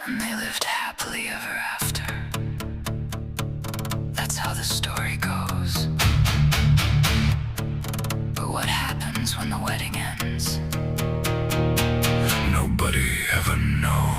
and they lived happily ever after. That's how the story goes. But what happens when the wedding ends? Nobody ever knows.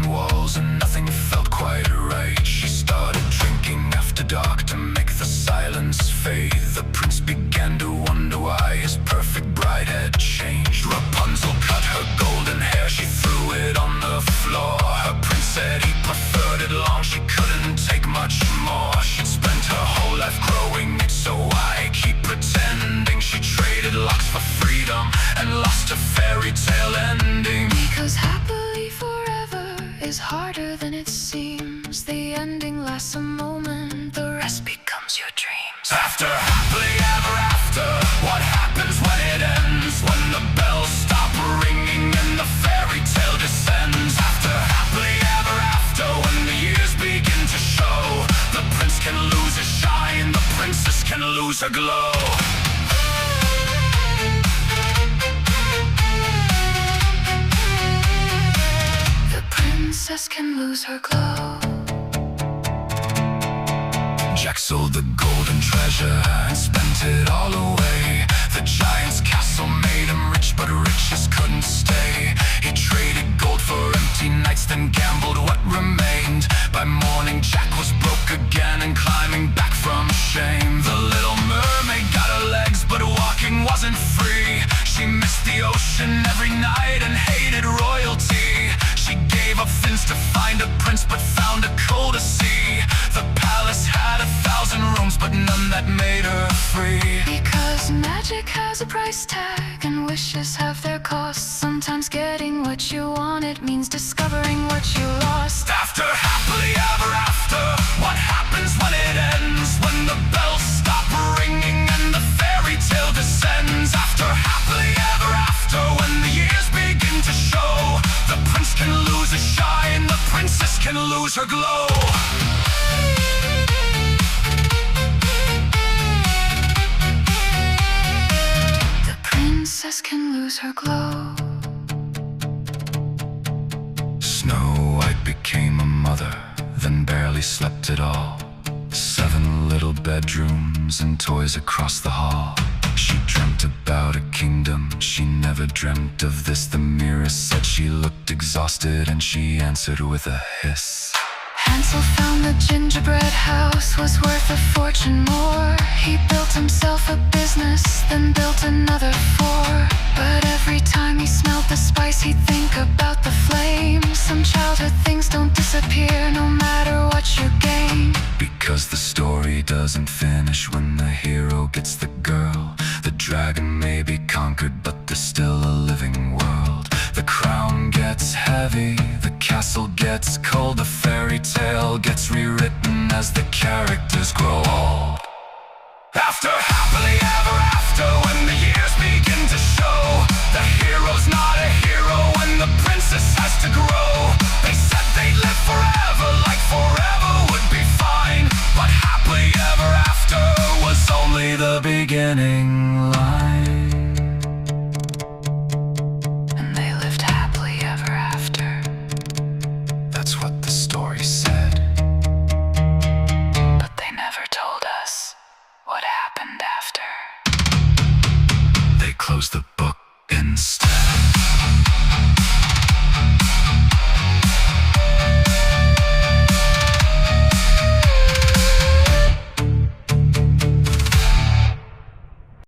Walls and nothing felt quite right. She started drinking after dark to make the silence fade. The prince began to wonder why his perfect bride had changed. Rapunzel cut her golden hair, she threw it on the floor. Her prince said he preferred it long, she couldn't take much more. She'd spent her whole life growing it, so why keep pretending? She traded locks for freedom and lost a fairy tale ending. Because happily forever is harder than it seems. The ending lasts a moment, the rest becomes your dreams. After happily ever after, what happens when it ends? When the bells stop ringing and the fairy tale descends. After happily ever after, when the years begin to show, the prince can lose his shine, the princess can lose her glow. Princess can lose her glow. Jack sold the golden treasure and spent it all away. The giant's castle made him rich, but riches couldn't stay. He traded gold for empty nights, then gambled what remained. By morning Jack was broke again and climbing back from shame. The little mermaid got her legs, but walking wasn't free. She missed the ocean every night and hated royalty. She gave up fins to find a prince, but found a colder sea. The palace had 1,000 rooms, but none that made her free. Because magic has a price tag, and wishes have their costs. Sometimes getting what you wanted means discovering what you lost. After happily ever after, what happens when it ends? When the bells stop ringing and the fairy tale descends. After happily ever after, when the years begin to show, the prince can lose his shine, the princess can lose her glow. The princess can lose her glow. Snow White became a mother, then barely slept at all. 7 little bedrooms and toys across the hall. She dreamt about a kingdom, she never dreamt of this. The mirror said she looked exhausted, and she answered with a hiss. Hansel found the gingerbread house was worth a fortune more. He built himself a business, then built another 4. But every time he smelled the spice, he'd think about the flame. Some childhood things don't disappear, no matter what you gain. Because the story doesn't finish when the hero gets the girl. The dragon may be conquered, but there's still a living world. The crown gets heavy, the castle gets cold. The fairy tale gets rewritten as the characters grow old. After happily ever after, when the years begin to show, the hero's not a hero when the princess has to grow. They said they'd live forever, like forever would be fine. But happily ever after was only the beginning line. And they lived happily ever after. That's what the story said. But they never told us what happened after. They closed the book instead.